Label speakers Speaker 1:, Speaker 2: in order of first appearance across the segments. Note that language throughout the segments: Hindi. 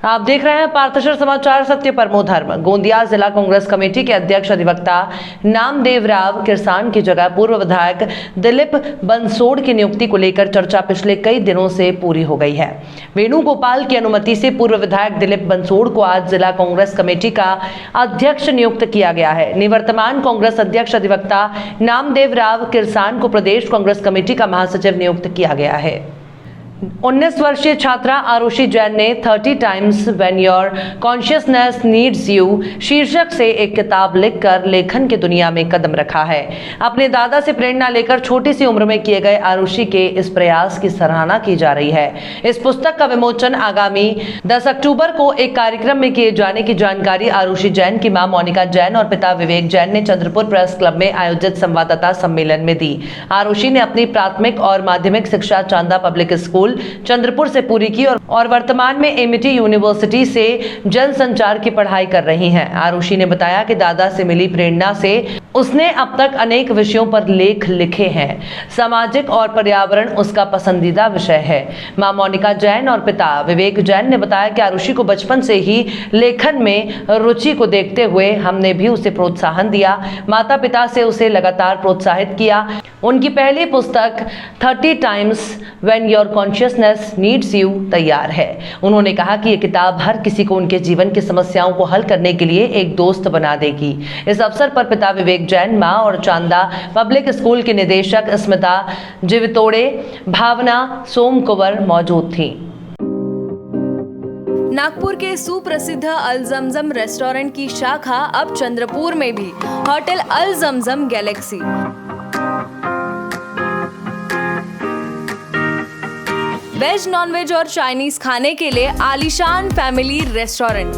Speaker 1: आप देख रहे हैं पार्थशर समाचार, सत्य परमो धर्म। गोंदिया जिला कांग्रेस कमेटी के अध्यक्ष अधिवक्ता नामदेव राव किरसान की जगह पूर्व विधायक दिलीप बंसोड़ की नियुक्ति को लेकर चर्चा पिछले कई दिनों से पूरी हो गई है। वेणुगोपाल की अनुमति से पूर्व विधायक दिलीप बंसोड़ को आज जिला कांग्रेस कमेटी का अध्यक्ष नियुक्त किया गया है। निवर्तमान कांग्रेस अध्यक्ष अधिवक्ता नामदेव राव किरसान को प्रदेश कांग्रेस कमेटी का महासचिव नियुक्त किया गया है। 19 वर्षीय छात्रा आरुषि जैन ने 30 times when your consciousness needs you शीर्षक से एक किताब लिखकर लेखन की दुनिया में कदम रखा है। अपने दादा से प्रेरणा लेकर छोटी सी उम्र में किए गए आरुषि के इस प्रयास की सराहना की जा रही है। इस पुस्तक का विमोचन आगामी 10 अक्टूबर को एक कार्यक्रम में किए जाने की जानकारी आरुषि जैन की मां मोनिका जैन और पिता विवेक जैन ने चंद्रपुर प्रेस क्लब में आयोजित संवाददाता सम्मेलन में दी। आरुषि ने अपनी प्राथमिक और माध्यमिक शिक्षा चांदा पब्लिक स्कूल चंद्रपुर से पूरी की और वर्तमान में एमिटी यूनिवर्सिटी से जनसंचार की पढ़ाई कर रही हैं। आरुषि ने बताया कि दादा से मिली प्रेरणा से उसने अब तक अनेक विषयों पर लेख लिखे हैं। सामाजिक और पर्यावरण उसका पसंदीदा विषय है। मां मोनिका जैन और पिता विवेक जैन ने बताया कि आरुषि को बचपन से ही लेखन में रुचि को देखते हुए हमने भी उसे प्रोत्साहन दिया। माता पिता से उसे लगातार प्रोत्साहित किया। उनकी पहली पुस्तक 30 times when your consciousness needs you तैयार है। उन्होंने कहा कि यह किताब हर किसी को उनके जीवन की समस्याओं को हल करने के लिए एक दोस्त बना देगी। इस अवसर पर पिता विवेक जैन, मां और चांदा पब्लिक स्कूल की निदेशक स्मिता जिवितोड़े, भावना सोमकुंवर मौजूद थी।
Speaker 2: नागपुर के सुप्रसिद्ध अल जमजम रेस्टोरेंट की शाखा अब चंद्रपुर में भी, होटल अल जमजम गैलेक्सी। वेज, नॉनवेज और चाइनीज खाने के लिए आलीशान फैमिली रेस्टोरेंट,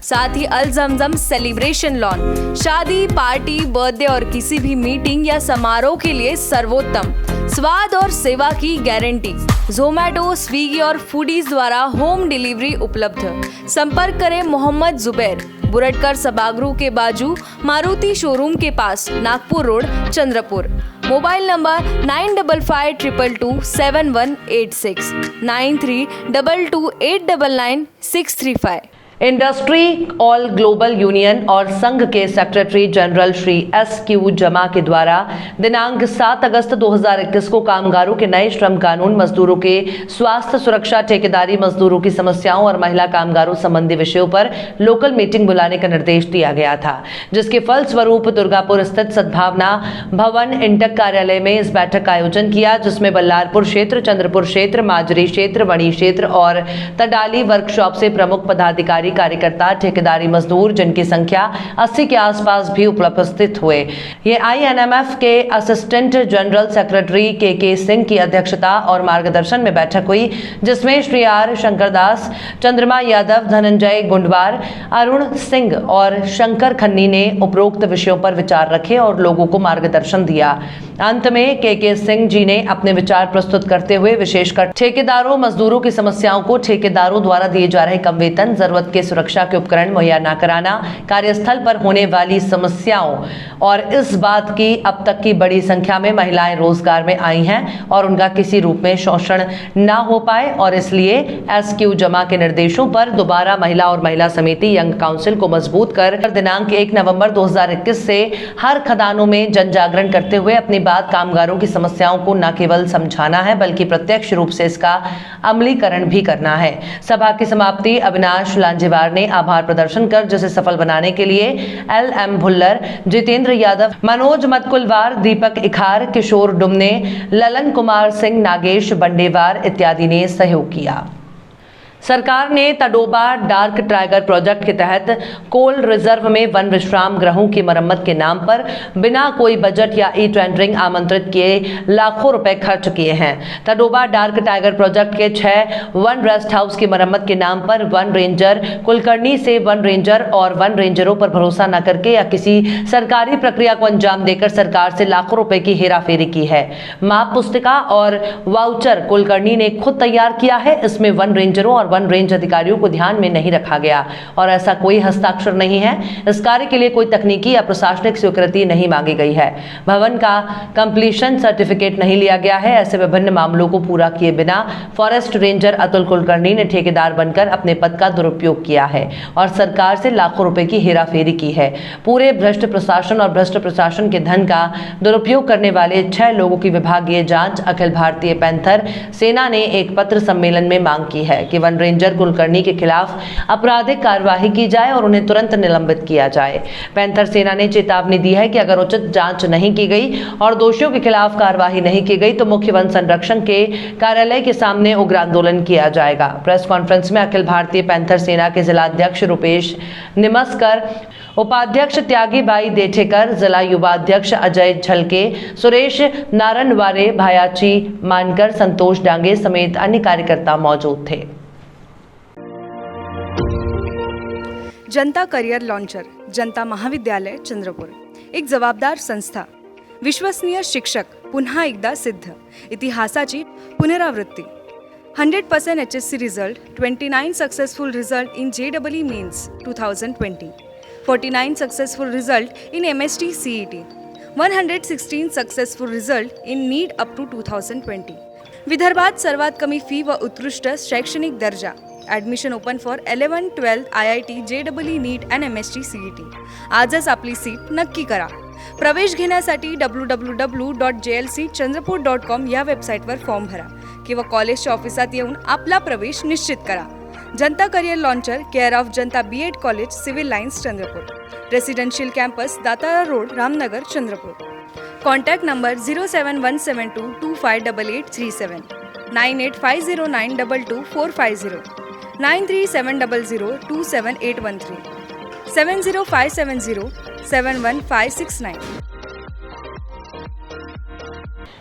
Speaker 2: साथ ही अल जमजम सेलिब्रेशन लॉन, शादी, पार्टी, बर्थडे और किसी भी मीटिंग या समारोह के लिए सर्वोत्तम स्वाद और सेवा की गारंटी। जोमैटो, स्विगी और फूडीज द्वारा होम डिलीवरी उपलब्ध। संपर्क करें मोहम्मद जुबैर, बुरटकर सभागृह के बाजू, मारुति शोरूम के पास, Nagpur road, Chandrapur. Mobile number 9552227186 9322899635।
Speaker 1: Industry all global union और संघ के सेक्रेटरी जनरल श्री SQ जमा के द्वारा दिनांक 7 अगस्त 2021 को कामगारों के नए श्रम कानून, मजदूरों के स्वास्थ्य सुरक्षा, ठेकेदारी, मजदूरों की समस्याओं और महिला कामगारों संबंधी विषयों पर लोकल मीटिंग बुलाने का निर्देश दिया गया था, जिसके फलस्वरूप दुर्गापुर स्थित सद्भावना भवन इंटक कार्यालय में इस बैठक का आयोजन किया, जिसमें बल्लारपुर क्षेत्र, चंद्रपुर क्षेत्र, माजरी क्षेत्र, वणी क्षेत्र और तडाली वर्कशॉप से प्रमुख पदाधिकारी, कार्यकर्ता, ठेकेदारी मजदूर, जिनकी संख्या 80 के आसपास भी उपस्थित हुए। ये INMF के असिस्टेंट जनरल सेक्रेटरी के सिंह की अध्यक्षता और मार्गदर्शन में बैठक हुई, जिसमें श्री R शंकरदास, चंद्रमा यादव, धनंजय गुंडवार, अरुण सिंह और शंकर खन्नी ने उपरोक्त विषयों पर विचार रखे और लोगों को मार्गदर्शन दिया। अंत में के सिंह जी ने अपने विचार प्रस्तुत करते हुए विशेषकर ठेकेदारों, मजदूरों की समस्याओं को ठेकेदारों द्वारा दिए जा रहे कम वेतन, जरूरत के सुरक्षा के उपकरण मुहैया न कराना, कार्यस्थल पर होने वाली समस्याओं और इस बात की अब तक की बड़ी संख्या में महिलाएं रोजगार में आई हैं और उनका किसी रूप में शोषण न हो पाए, और इसलिए SQ जमा के निर्देशों पर दोबारा महिला और महिला समिति यंग काउंसिल को मजबूत कर दिनांक 1 नवंबर 2021 से हर खदानों में जन जागरण करते हुए अपनी बात कामगारों की समस्याओं को न केवल समझाना है बल्कि प्रत्यक्ष रूप से इसका अमलीकरण भी करना है। सभा की समाप्ति अविनाश लांजेवार ने आभार प्रदर्शन कर जिसे सफल बनाने के लिए LM भुल्लर, जितेंद्र यादव, मनोज मतकुलवार, दीपक इखार, किशोर डुमने, ललन कुमार सिंह, नागेश बंडेवार इत्यादि ने सहयोग किया। सरकार ने तडोबा डार्क टाइगर प्रोजेक्ट के तहत कोल रिजर्व में वन विश्राम गृहों की मरम्मत के नाम पर बिना कोई बजट या टेंडरिंग आमंत्रित किए लाखों रुपए खर्च किए हैं। तडोबा डार्क टाइगर प्रोजेक्ट के 6 वन रेस्ट हाउस की मरम्मत के नाम पर वन रेंजर कुलकर्णी से वन रेंजर और वन रेंजरों पर भरोसा न करके या किसी सरकारी प्रक्रिया को अंजाम देकर सरकार से लाखों रुपए की हेराफेरी की है। माप पुस्तिका और वाउचर कुलकर्णी ने खुद तैयार किया है। इसमें वन रेंजरों और वन रेंज अधिकारियों को ध्यान में नहीं रखा गया और ऐसा कोई हस्ताक्षर नहीं है। इस कार्य के लिए कोई तकनीकी या प्रशासनिक स्वीकृति नहीं मांगी गई है। भवन का कंप्लीशन सर्टिफिकेट नहीं लिया गया है। ऐसे विभिन्न मामलों को पूरा किए बिना फॉरेस्ट रेंजर अतुल कुलकर्णी ने ठेकेदार बनकर अपने पद का दुरुपयोग किया है और सरकार से लाखों रुपए की हेराफेरी की है। पूरे भ्रष्ट प्रशासन और भ्रष्ट प्रशासन के धन का दुरुपयोग करने वाले 6 लोगों की विभागीय जांच अखिल भारतीय पैंथर सेना ने एक पत्र सम्मेलन में मांग की है कि वन रेंजर कुलकर्णी के खिलाफ आपराधिक कार्यवाही की जाए और उन्हें तुरंत निलंबित किया जाए। पैंथर सेना ने चेतावनी दी है कि अगर उचित जांच नहीं की गई और दोषियों के खिलाफ कार्यवाही नहीं की गई तो मुख्य वन संरक्षक के कार्यालय के सामने उग्र आंदोलन किया जाएगा। प्रेस कॉन्फ्रेंस में अखिल भारतीय पैंथर सेना के जिलाध्यक्ष रुपेश निमस्कर, उपाध्यक्ष त्यागीबाई देठेकर, जिला युवा अध्यक्ष अजय झलके, सुरेश नारनवारे, भायाची मानकर, संतोष डांगे समेत अन्य कार्यकर्ता मौजूद थे।
Speaker 2: जनता करियर लॉन्चर, जनता महाविद्यालय चंद्रपूर, एक जबाबदार संस्था, विश्वसनीय शिक्षक, पुन्हा एकदा सिद्ध, इतिहासाची पुनरावृत्ती, 100% HSC result, 29 successful result in JEE Mains 2020, 49 successful result in MST CET, 116 successful result in NEET up to 2020. विदर्भात सर्वात कमी फी व उत्कृष्ट शैक्षणिक दर्जा. Admission open for 11-12 IIT JEE NEET and MST CET. आजच आपली सीट नक्की करा. प्रवेश घेण्यासाठी www.jlcchandrapur.com या वेबसाईटवर फॉर्म भरा किंवा कॉलेजच्या ऑफिसात येऊन आपला प्रवेश निश्चित करा. जनता career launcher, care of Janata B.Ed college, civil lines Chandrapur, residential campus, Datara road, Ramnagar, Chandrapur. Contact number 07172258837, 9850922450, 9370027813, 70570715569.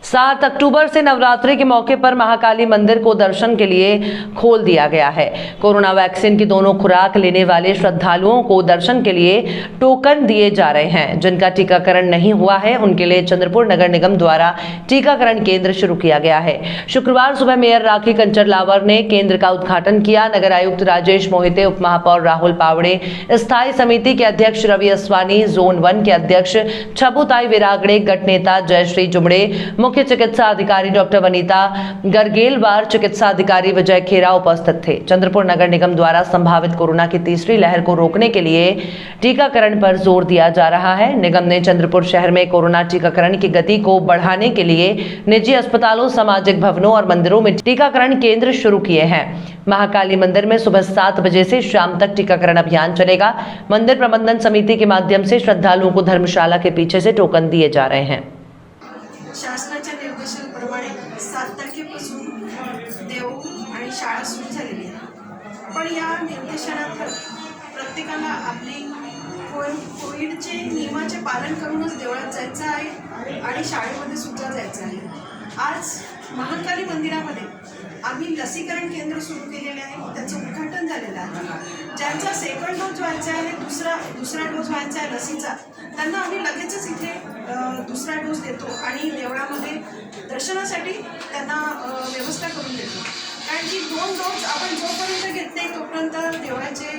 Speaker 1: 7 October से नवरात्रि के मौके पर महाकाली मंदिर को दर्शन के लिए खोल दिया गया है। कोरोना वैक्सीन की दोनों खुराक लेने वाले श्रद्धालुओं को दर्शन के लिए टोकन दिए जा रहे हैं। जिनका टीकाकरण नहीं हुआ है उनके लिए चंद्रपुर नगर निगम द्वारा टीकाकरण केंद्र शुरू किया गया है। शुक्रवार सुबह मेयर राखी कंचरलावर ने केंद्र का उद्घाटन किया। नगर आयुक्त राजेश मोहिते, उप महापौर राहुल पावड़े, स्थायी समिति के अध्यक्ष रवि असवानी, जोन 1 के अध्यक्ष छबुताई विरागड़े, गट नेता जयश्री जुमड़े, मुख्य चिकित्सा अधिकारी डॉक्टर वनीता गरगेलवार, चिकित्सा अधिकारी विजय खेरा उपस्थित थे। चंद्रपुर नगर निगम द्वारा संभावित कोरोना की तीसरी लहर को रोकने के लिए टीकाकरण पर जोर दिया जा रहा है। निगम ने चंद्रपुर शहर में कोरोना टीकाकरण की गति को बढ़ाने के लिए निजी अस्पतालों, सामाजिक भवनों और मंदिरों में टीकाकरण केंद्र शुरू किए हैं। महाकाली मंदिर में सुबह 7 बजे से शाम तक टीकाकरण अभियान चलेगा। मंदिर प्रबंधन समिति के माध्यम से श्रद्धालुओं को धर्मशाला के पीछे से टोकन दिए जा रहे हैं।
Speaker 3: शासनाच्या निर्देशांप्रमाणे 7 तारखेपासून देव आणि शाळा सुरू झालेली आहे. पण या निर्देशांत प्रत्येकाला आपली कोविडचे नियमाचे पालन करूनच देवळात जायचं आहे आणि शाळेमध्ये सुद्धा जायचं आहे. आज महाकाली मंदिरामध्ये आम्ही लसीकरण केंद्र सुरू केलेले आहे. त्याचं उद्घाटन झालेलं आहे. ज्यांचा सेकंड डोस व्हायचा आहे, दुसरा डोस व्हायचा आहे लसीचा, त्यांना आम्ही लगेचच इथे दुसरा डोस देतो आणि देवळामध्ये दर्शनासाठी त्यांना व्यवस्था करून देतो. कारण की 2 डोस आपण जोपर्यंत घेत नाही तोपर्यंत देवळाचे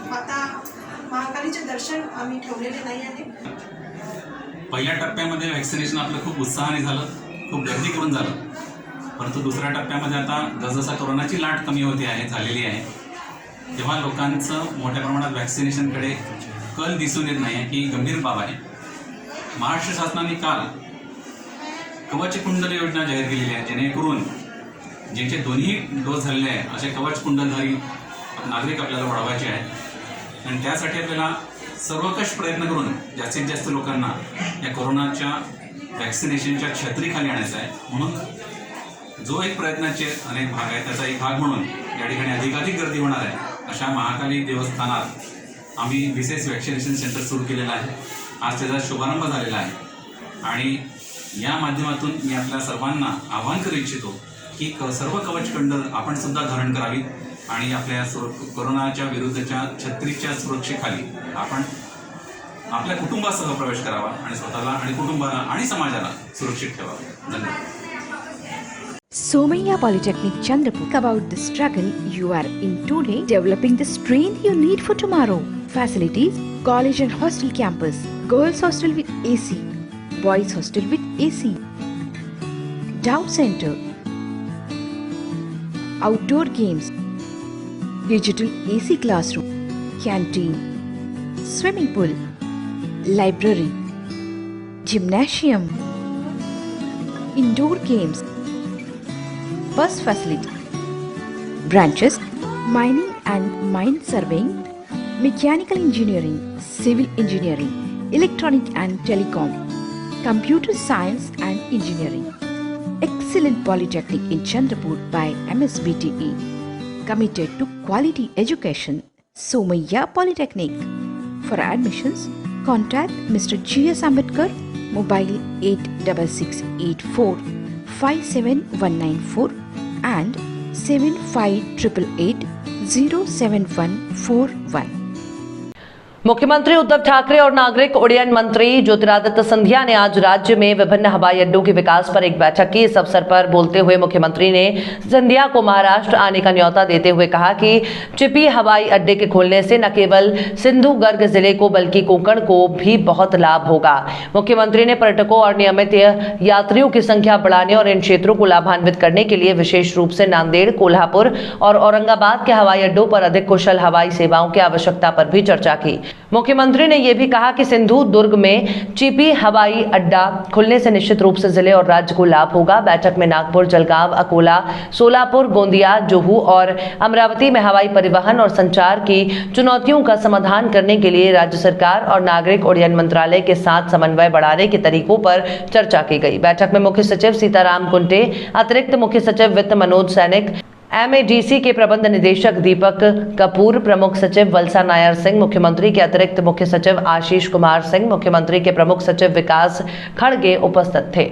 Speaker 3: माता महाकालीचे दर्शन आम्ही ठेवलेले नाही आहे.
Speaker 4: पहिल्या टप्प्यामध्ये व्हॅक्सिनेशन आपलं खूप उत्साहाने झालं, खूप गर्दी करून झालं. परंतु दुसऱ्या टप्प्यामध्ये आता जसजसा कोरोनाची लाट कमी होती आहे, झालेली आहे, तेव्हा लोकांचं मोठ्या प्रमाणात व्हॅक्सिनेशनकडे कल दिसून येत नाही आहे, ही गंभीर बाब आहे. महाराष्ट्र शासनाने काल कवच कुंडल योजना जाहीर केलेली आहे, जेणेकरून ज्यांचे दोन्ही डोस झालेले आहे असे कवच कुंडलधारी नागरिक आपल्याला वाढवायचे आहेत. आणि त्यासाठी आपल्याला सर्वकष प्रयत्न करून जास्तीत जास्त लोकांना या कोरोनाच्या व्हॅक्सिनेशनच्या छत्रीखाली आणायचं आहे. म्हणून जो एक प्रयत्नाचे अनेक भाग आहे त्याचा एक भाग म्हणून या ठिकाणी अधिकाधिक गर्दी होणार आहे. अशा महाकाली देवस्थानात आम्ही विशेष व्हॅक्सिनेशन सेंटर सुरू केलेलं आहे. आज त्याचा शुभारंभ झालेला आहे आणि या माध्यमातून मी आपल्या सर्वांना आवाहन करू इच्छितो की सर्व कवच कुंडल आपण सुद्धा धारण करावी आणि आपल्या कोरोनाच्या विरुद्धच्या छत्रीच्या सुरक्षेखाली आपण आपल्या कुटुंबासह प्रवेश करावा आणि स्वतःला आणि कुटुंबाला आणि समाजाला सुरक्षित ठेवावं. धन्यवाद.
Speaker 5: Somaiya Polytechnic Chandrapur. About the struggle you are in today, developing the strength you need for tomorrow. Facilities: college and hostel campus, girls hostel with AC, boys hostel with AC, doubt center, outdoor games, digital AC classroom, canteen, swimming pool, library, gymnasium, indoor games, bus facility, branches: mining and mine surveying, mechanical engineering, civil engineering, electronic and telecom, computer science and engineering. Excellent Polytechnic in Chandrapur by MSBTE. Committed to quality education. Somaiya Polytechnic. For admissions, contact Mr. G.S. Ambedkar, mobile 86684 57194 and 7588 07141.
Speaker 1: मुख्यमंत्री उद्धव ठाकरे और नागरिक उड्डयन मंत्री ज्योतिरादित्य सिंधिया ने आज राज्य में विभिन्न हवाई अड्डों के विकास पर एक बैठक की। इस अवसर पर बोलते हुए मुख्यमंत्री ने सिंधिया को महाराष्ट्र आने का न्योता देते हुए कहा कि चिपी हवाई अड्डे के खुलने से न केवल सिंधुदुर्ग जिले को बल्कि कोंकण को भी बहुत लाभ होगा। मुख्यमंत्री ने पर्यटकों और नियमित यात्रियों की संख्या बढ़ाने और इन क्षेत्रों को लाभान्वित करने के लिए विशेष रूप से नांदेड़, कोल्हापुर और औरंगाबाद के हवाई अड्डों पर अधिक कुशल हवाई सेवाओं की आवश्यकता पर भी चर्चा की। मुख्यमंत्री ने यह भी कहा कि सिंधुदुर्ग में चिपी हवाई अड्डा खुलने से निश्चित रूप से जिले और राज्य को लाभ होगा। बैठक में नागपुर, जलगांव, अकोला, सोलापुर, गोंदिया, जुहू और अमरावती में हवाई परिवहन और संचार की चुनौतियों का समाधान करने के लिए राज्य सरकार और नागरिक उड्डयन मंत्रालय के साथ समन्वय बढ़ाने के तरीकों पर चर्चा की गई। बैठक में मुख्य सचिव सीताराम कुंटे, अतिरिक्त मुख्य सचिव वित्त मनोज सैनिक, MADC के प्रबंध निदेशक दीपक कपूर, प्रमुख सचिव वलसा नायर सिंह, मुख्यमंत्री के अतिरिक्त मुख्य सचिव आशीष कुमार सिंह, मुख्यमंत्री के प्रमुख सचिव विकास खड़गे उपस्थित थे।